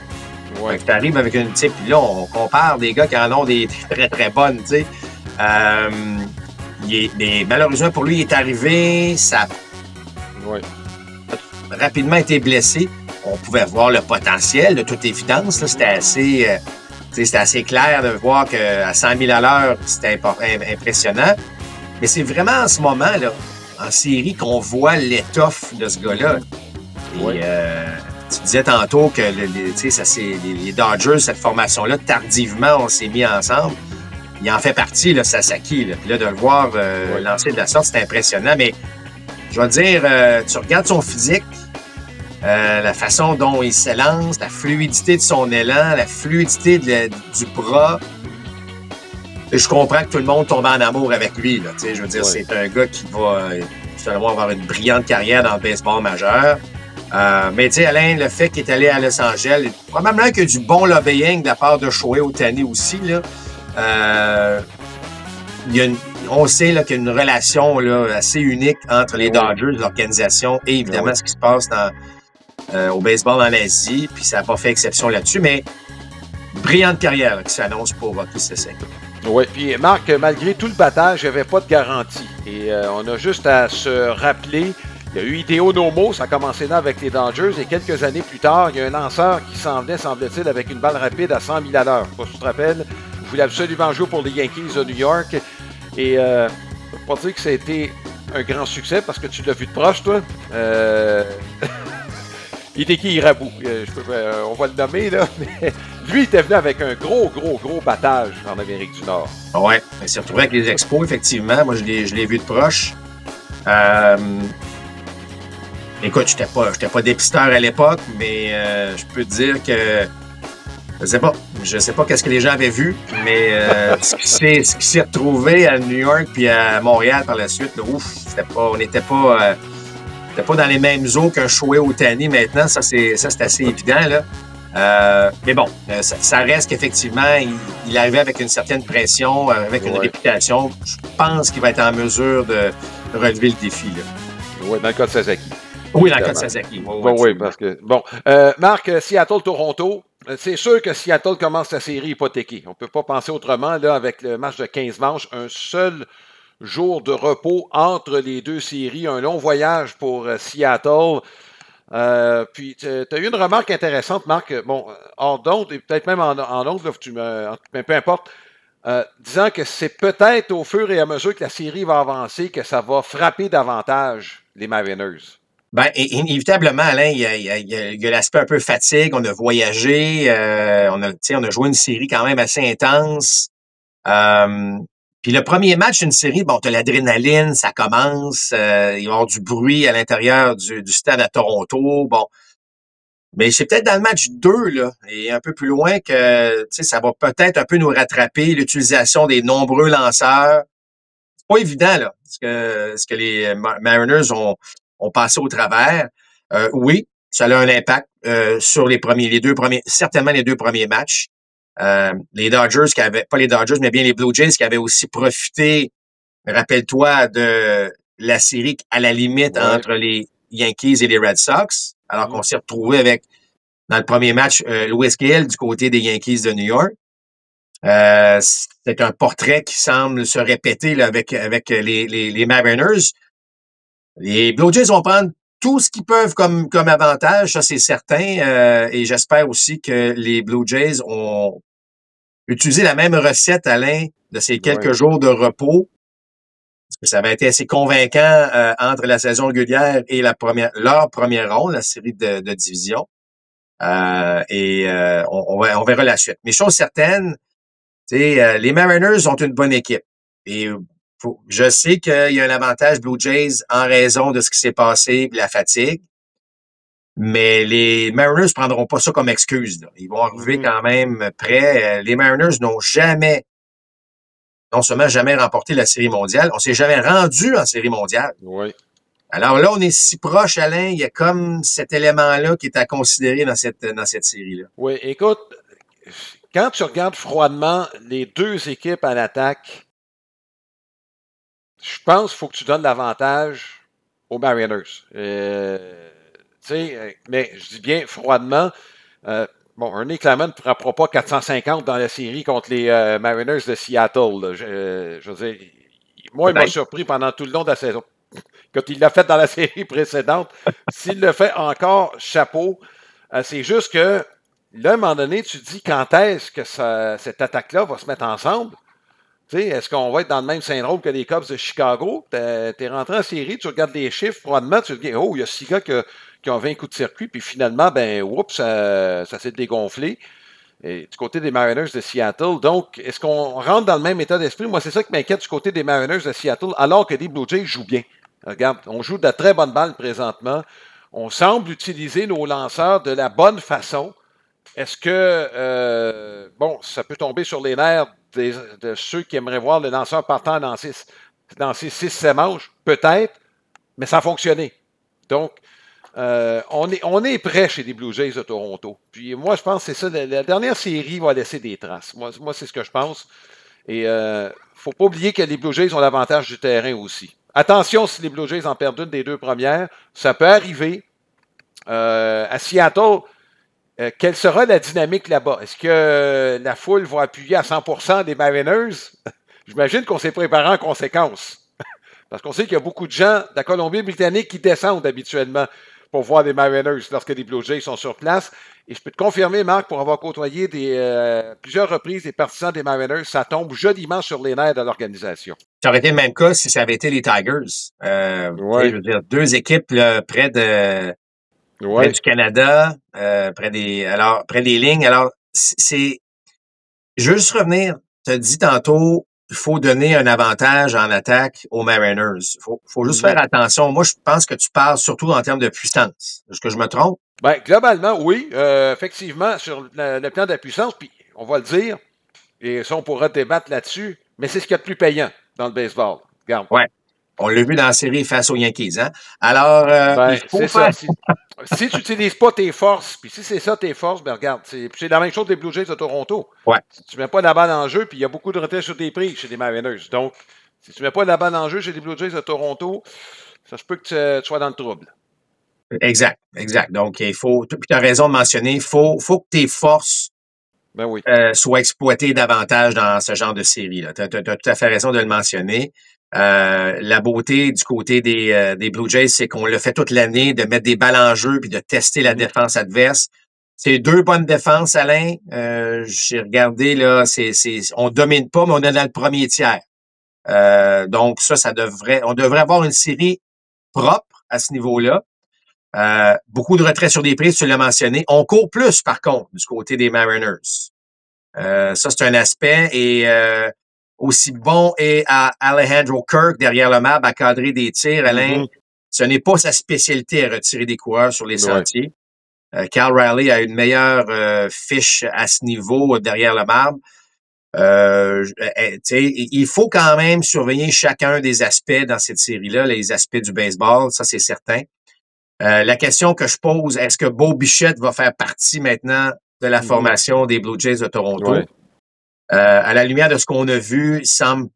Ouais. Tu arrives avec une type, puis là, on compare des gars qui en ont des très, très bonnes, tu sais. Mais malheureusement, pour lui, il est arrivé, ça a rapidement été blessé. On pouvait voir le potentiel, de toute évidence. Là, c'était assez clair de voir qu'à 100 000 à l'heure, c'était impressionnant. Mais c'est vraiment en ce moment, là, en série, qu'on voit l'étoffe de ce gars-là. Et tu disais tantôt que les Dodgers, cette formation-là, tardivement, on s'est mis ensemble. Il en fait partie, là, Sasaki. Là. Puis là, de le voir lancer de la sorte, c'est impressionnant. Mais je vais te dire, tu regardes son physique, la façon dont il s'élance, la fluidité de son élan, la fluidité du bras. Et je comprends que tout le monde tombe en amour avec lui. Là, je veux dire, c'est un gars qui va, justement, avoir une brillante carrière dans le baseball majeur. Mais tu sais, Alain, le fait qu'il est allé à Los Angeles, probablement qu'il y a du bon lobbying de la part de Shohei Ohtani aussi. Là. On sait là, qu'il y a une relation là, assez unique entre les Dodgers, l'organisation, et évidemment ce qui se passe au baseball en Asie. Puis ça n'a pas fait exception là-dessus, mais brillante carrière là, qui s'annonce pour Chris Sessing. Oui, puis Marc, malgré tout le battage, il n'y avait pas de garantie. Et on a juste à se rappeler, il y a eu Hideo Nomo, ça a commencé là avec les Dodgers, et quelques années plus tard, il y a un lanceur qui s'en venait, semble-t-il, avec une balle rapide à 100 000 à l'heure. Je ne sais pas si tu te rappelles, il voulait absolument jouer pour les Yankees de New York. Et je ne peux pas dire que ça a été un grand succès, parce que tu l'as vu de proche, toi. Hideki Irabu, on va le nommer, là, mais lui, il était venu avec un gros battage en Amérique du Nord. Oui, il s'est retrouvé avec les Expos, effectivement. Moi, je l'ai vu de proche. Écoute, je n'étais pas dépisteur à l'époque, mais je peux te dire que je sais pas qu'est-ce que les gens avaient vu, mais ce qui s'est retrouvé à New York puis à Montréal par la suite, là, on n'était pas dans les mêmes eaux qu'un Shohei Ohtani maintenant, ça c'est assez évident là. Mais bon, ça reste qu'effectivement, il arrivait avec une certaine pression, avec une réputation. Je pense qu'il va être en mesure de relever le défi là. Oui, dans le cas de Sasaki. Oui, dans le cas de Sasaki. Oui, parce que bon, Marc, Seattle-Toronto. C'est sûr que Seattle commence sa série hypothéquée. On ne peut pas penser autrement là avec le match de 15 manches, un seul jour de repos entre les deux séries, un long voyage pour Seattle. Puis, tu as eu une remarque intéressante, Marc, bon, hors d'onde, et peut-être même en onde, mais peu importe, disant que c'est peut-être au fur et à mesure que la série va avancer que ça va frapper davantage les Mariners. Ben, inévitablement, Alain, il y a l'aspect un peu fatigue. On a voyagé, on a joué une série quand même assez intense. Puis le premier match d'une série, bon, t'as l'adrénaline, ça commence, il va y avoir du bruit à l'intérieur du stade à Toronto, bon. Mais c'est peut-être dans le match 2, là, et un peu plus loin que, ça va peut-être un peu nous rattraper, l'utilisation des nombreux lanceurs. C'est pas évident, là, ce que les Mariners ont passé au travers. Oui, ça a un impact sur certainement les deux premiers matchs. Les Dodgers pas les Dodgers, mais bien les Blue Jays qui avaient aussi profité, rappelle-toi, de la série à la limite entre les Yankees et les Red Sox, alors qu'on s'est retrouvé avec, dans le premier match, Louis Gale du côté des Yankees de New York. C'est un portrait qui semble se répéter là, avec les Mariners. Les Blue Jays vont prendre tout ce qu'ils peuvent comme avantage, ça c'est certain. Et j'espère aussi que les Blue Jays ont utilisé la même recette, Alain, de ces quelques jours de repos. Parce que ça avait été assez convaincant entre la saison régulière et leur première ronde, la série de division. On verra la suite. Mais chose certaine, les Mariners ont une bonne équipe. Et je sais qu'il y a un avantage Blue Jays en raison de ce qui s'est passé, de la fatigue. Mais les Mariners ne prendront pas ça comme excuse. Là. Ils vont arriver quand même prêts. Les Mariners n'ont non seulement jamais remporté la Série mondiale, on s'est jamais rendu en Série mondiale. Oui. Alors là, on est si proche, Alain, il y a comme cet élément-là qui est à considérer dans cette série-là. Oui, écoute, quand tu regardes froidement les deux équipes à l'attaque, je pense qu'il faut que tu donnes l'avantage aux Mariners. Mais je dis bien froidement, Ernie Clement ne frappera pas 450 dans la série contre les Mariners de Seattle. Je veux dire, moi, il m'a surpris pendant tout le long de la saison. Quand il l'a fait dans la série précédente, s'il le fait encore, chapeau. C'est juste que, là, à un moment donné, tu te dis quand est-ce que cette attaque-là va se mettre ensemble? Est-ce qu'on va être dans le même syndrome que les Cubs de Chicago? T'es rentré en série, tu regardes les chiffres froidement, tu te dis, il y a 6 gars qui ont 20 coups de circuit, puis finalement, ça s'est dégonflé. Et du côté des Mariners de Seattle. Donc, est-ce qu'on rentre dans le même état d'esprit? Moi, c'est ça qui m'inquiète du côté des Mariners de Seattle, alors que les Blue Jays jouent bien. Regarde, on joue de très bonnes balles présentement. On semble utiliser nos lanceurs de la bonne façon. Est-ce que, ça peut tomber sur les nerfs de ceux qui aimeraient voir le lanceur partant dans ces 6-7 manches? Peut-être, mais ça a fonctionné. Donc, on est prêt chez les Blue Jays de Toronto. Puis moi, je pense que c'est ça. La dernière série va laisser des traces. Moi c'est ce que je pense. Et faut pas oublier que les Blue Jays ont l'avantage du terrain aussi. Attention, si les Blue Jays en perdent une des deux premières, ça peut arriver. À Seattle, quelle sera la dynamique là-bas? Est-ce que la foule va appuyer à 100% des Mariners? J'imagine qu'on s'est préparé en conséquence. Parce qu'on sait qu'il y a beaucoup de gens de la Colombie-Britannique qui descendent habituellement pour voir les Mariners lorsque les Blue Jays sont sur place. Et je peux te confirmer, Marc, pour avoir côtoyé plusieurs reprises des partisans des Mariners, ça tombe joliment sur les nerfs de l'organisation. Ça aurait été le même cas si ça avait été les Tigers. Je veux dire, deux équipes là, près du Canada, près des lignes. Alors, c'est juste revenir, tu as dit tantôt, il faut donner un avantage en attaque aux Mariners. Faut juste faire attention. Moi, je pense que tu parles surtout en termes de puissance. Est-ce que je me trompe? Ben, globalement, oui. Effectivement, sur le plan de la puissance, puis on va le dire, et ça, on pourra débattre là-dessus, mais c'est ce qu'il y a de plus payant dans le baseball. Regarde. Ouais. On l'a vu dans la série face aux Yankees, hein? Alors, il faut faire... Si tu n'utilises pas tes forces, puis si c'est ça tes forces, ben regarde, c'est la même chose des Blue Jays de Toronto. Ouais. Si tu ne mets pas la balle en jeu, puis il y a beaucoup de retrait sur tes prix chez les Mariners. Donc, si tu ne mets pas la balle en jeu chez les Blue Jays de Toronto, ça se peut que tu sois dans le trouble. Exact. Donc, il faut, puis tu as raison de mentionner, il faut que tes forces soient exploitées davantage dans ce genre de série-là. Tu as tout à fait raison de le mentionner. La beauté du côté des Blue Jays, c'est qu'on le fait toute l'année, de mettre des balles en jeu puis de tester la défense adverse. C'est deux bonnes défenses, Alain. J'ai regardé, là, on domine pas, mais on est dans le premier tiers. Donc, on devrait avoir une série propre à ce niveau-là. Beaucoup de retraits sur des prises, tu l'as mentionné. On court plus, par contre, du côté des Mariners. Ça, c'est un aspect. Et aussi bon est à Alejandro Kirk derrière le marbre à cadrer des tirs. Alain, ce n'est pas sa spécialité à retirer des coureurs sur les sentiers. Cal Raleigh a une meilleure fiche à ce niveau derrière le marbre. Il faut quand même surveiller chacun des aspects dans cette série-là, les aspects du baseball, ça c'est certain. La question que je pose, est-ce que Bo Bichette va faire partie maintenant de la formation des Blue Jays de Toronto? Ouais. À la lumière de ce qu'on a vu, il semble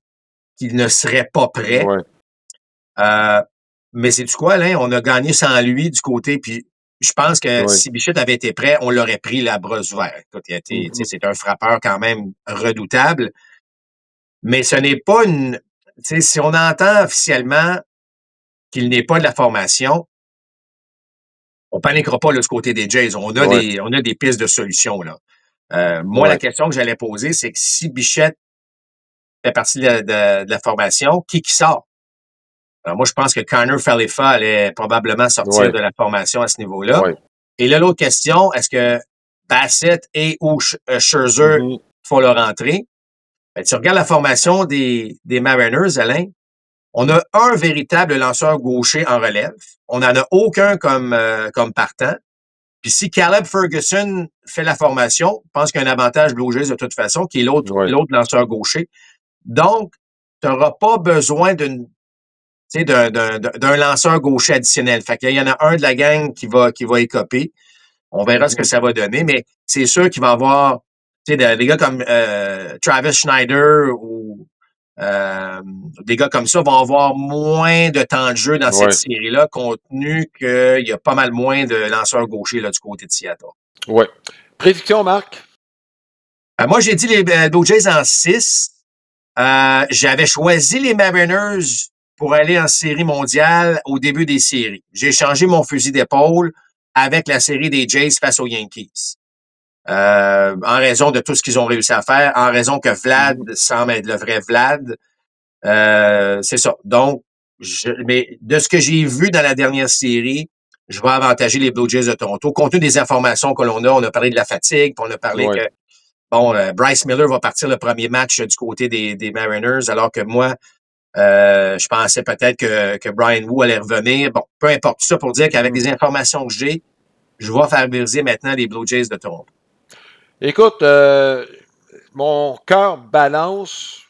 qu'il ne serait pas prêt. Ouais. Mais c'est-tu quoi, Alain? On a gagné sans lui du côté, puis je pense que si Bichette avait été prêt, on l'aurait pris la brosse ouverte. C'est un frappeur quand même redoutable. Mais ce n'est pas une... Si on entend officiellement qu'il n'est pas de la formation, on paniquera pas là, du côté des Jays. On a des pistes de solutions, là. Moi, la question que j'allais poser, c'est que si Bichette fait partie de la formation, qui sort? Alors moi, je pense que Connor Falefa allait probablement sortir de la formation à ce niveau-là. Et là, l'autre question, est-ce que Bassett et ou Scherzer font leur entrée? Ben, tu regardes la formation des Mariners, Alain, on a un véritable lanceur gaucher en relève. On n'en a aucun comme partant. Puis si Caleb Ferguson fait la formation, je pense qu'il y a un avantage Blue Jays de toute façon, qui est l'autre lanceur gaucher. Donc, tu n'auras pas besoin d'un lanceur gaucher additionnel. Fait qu'il y en a un de la gang qui va écoper. On verra ce que ça va donner, mais c'est sûr qu'il va y avoir des gars comme Travis Schneider ou des gars comme ça vont avoir moins de temps de jeu dans cette série-là, compte tenu qu'il y a pas mal moins de lanceurs gauchers là, du côté de Seattle. Oui. Prédiction, Marc? Moi, j'ai dit les Blue Jays en 6. J'avais choisi les Mariners pour aller en série mondiale au début des séries. J'ai changé mon fusil d'épaule avec la série des Jays face aux Yankees. En raison de tout ce qu'ils ont réussi à faire, en raison que Vlad semble être le vrai Vlad. C'est ça. Donc, mais de ce que j'ai vu dans la dernière série, je vais avantager les Blue Jays de Toronto. Compte tenu des informations que l'on a parlé de la fatigue, puis on a parlé que Bryce Miller va partir le premier match du côté des Mariners, alors que moi, je pensais peut-être que Brian Wu allait revenir. Bon, peu importe tout ça pour dire qu'avec les informations que j'ai, je vais favoriser maintenant les Blue Jays de Toronto. Écoute, mon cœur balance,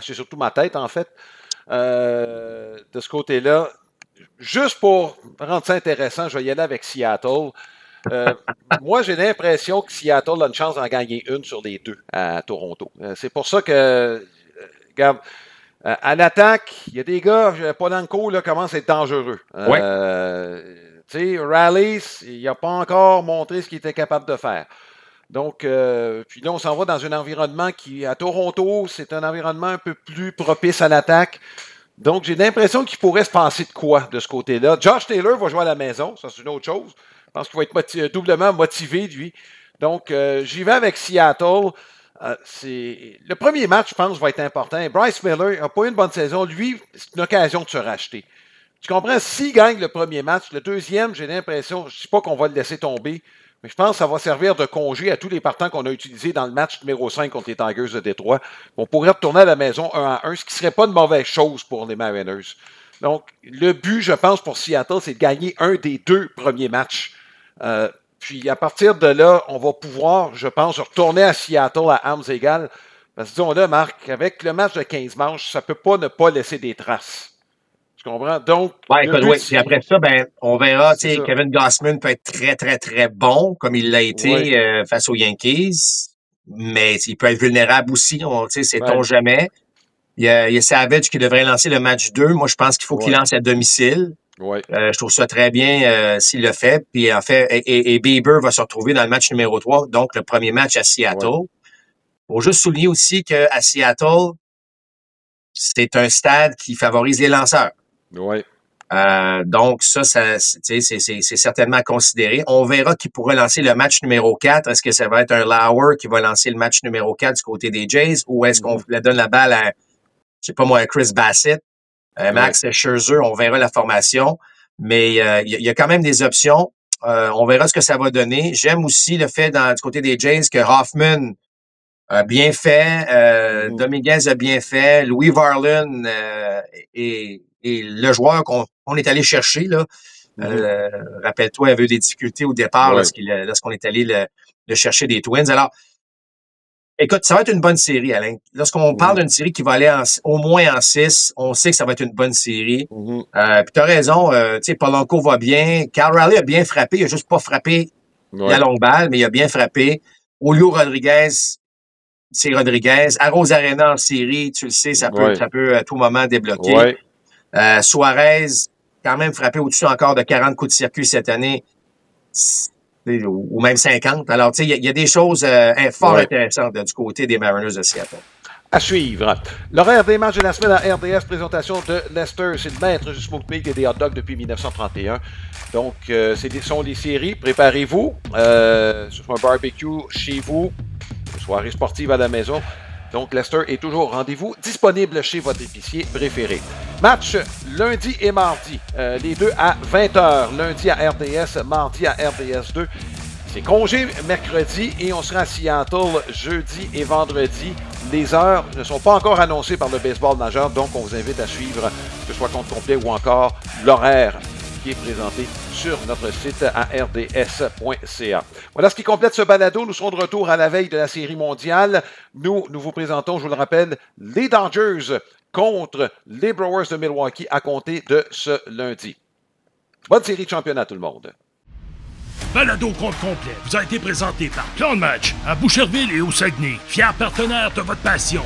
c'est surtout ma tête en fait, de ce côté-là. juste pour rendre ça intéressant, je vais y aller avec Seattle. Moi, j'ai l'impression que Seattle a une chance d'en gagner une sur les deux à Toronto. C'est pour ça que, regarde, à l'attaque, il y a des gars, Polanco là, commence à être dangereux. Ouais. Tu sais, Rallis, il n'a pas encore montré ce qu'il était capable de faire. Donc, puis là, on s'en va dans un environnement qui, à Toronto, c'est un environnement un peu plus propice à l'attaque. Donc, j'ai l'impression qu'il pourrait se passer de quoi de ce côté-là. Josh Taylor va jouer à la maison, ça c'est une autre chose. Je pense qu'il va être doublement motivé, lui. Donc, j'y vais avec Seattle. Le premier match, je pense, va être important. Bryce Miller n'a pas eu une bonne saison. Lui, c'est une occasion de se racheter. Tu comprends? S'il gagne le premier match, le deuxième, j'ai l'impression, je ne dis pas qu'on va le laisser tomber, mais je pense que ça va servir de congé à tous les partants qu'on a utilisés dans le match numéro 5 contre les Tigers de Détroit. On pourrait retourner à la maison 1-1, ce qui ne serait pas une mauvaise chose pour les Mariners. Donc, le but, je pense, pour Seattle, c'est de gagner un des deux premiers matchs. Puis, à partir de là, on va pouvoir, je pense, retourner à Seattle à armes égales. Parce que, disons-le, Marc, avec le match de 15 manches, ça ne peut pas ne pas laisser des traces. Tu comprends? Donc, écoute, puis après ça, on verra, tu sais, Kevin Gausman peut être très, très, très bon, comme il l'a été face aux Yankees, mais il peut être vulnérable aussi, tu sais, sait-on jamais. Il y a Savage qui devrait lancer le match 2. Moi, je pense qu'il faut qu'il lance à domicile. Je trouve ça très bien s'il le fait. Puis en fait, et Bieber va se retrouver dans le match numéro 3, donc le premier match à Seattle. Faut juste souligner aussi qu'à Seattle, c'est un stade qui favorise les lanceurs. Donc ça c'est certainement à considérer. On verra qui pourra lancer le match numéro 4. Est-ce que ça va être un Lauer qui va lancer le match numéro 4 du côté des Jays ou est-ce qu'on donne la balle à, je sais pas moi, Chris Bassett, Max Scherzer? On verra la formation. Mais il y a quand même des options. On verra ce que ça va donner. J'aime aussi le fait du côté des Jays que Hoffman a bien fait, Dominguez a bien fait, Louis Varland et le joueur qu'on est allé chercher, là, rappelle-toi, il avait eu des difficultés au départ lorsqu'on est allé le chercher des Twins. Alors, écoute, ça va être une bonne série, Alain. Lorsqu'on parle d'une série qui va aller au moins en 6, on sait que ça va être une bonne série. Puis t'as raison, tu sais, Polanco va bien. Cal Raleigh a bien frappé, il a juste pas frappé la longue balle, mais il a bien frappé. Julio Rodriguez, c'est Rodriguez. Arozarena en série, tu le sais, ça peut à tout moment débloquer. Suarez, quand même frappé au-dessus encore de 40 coups de circuit cette année, ou même 50. Alors, tu sais, il y a des choses fort intéressantes du côté des Mariners de Seattle. À suivre. L'horaire des matchs de la semaine à RDS, présentation de Lester, c'est le maître du smoke meat et des hot dogs depuis 1931. Donc, ce sont les séries. Préparez-vous. Ce sera un barbecue chez vous, une soirée sportive à la maison. Donc, Lester est toujours au rendez-vous, disponible chez votre épicier préféré. Match lundi et mardi, les deux à 20h. Lundi à RDS, mardi à RDS 2. C'est congé mercredi et on sera à Seattle jeudi et vendredi. Les heures ne sont pas encore annoncées par le baseball majeur, donc on vous invite à suivre, que ce soit compte complet ou encore l'horaire qui est présenté sur notre site à rds.ca. Voilà ce qui complète ce balado. Nous serons de retour à la veille de la Série mondiale. Nous vous présentons, je vous le rappelle, les Dodgers contre les Brewers de Milwaukee à compter de ce lundi. Bonne série de championnat tout le monde. Balado compte complet vous a été présenté par Plan de Match à Boucherville et au Saguenay, fiers partenaires de votre passion.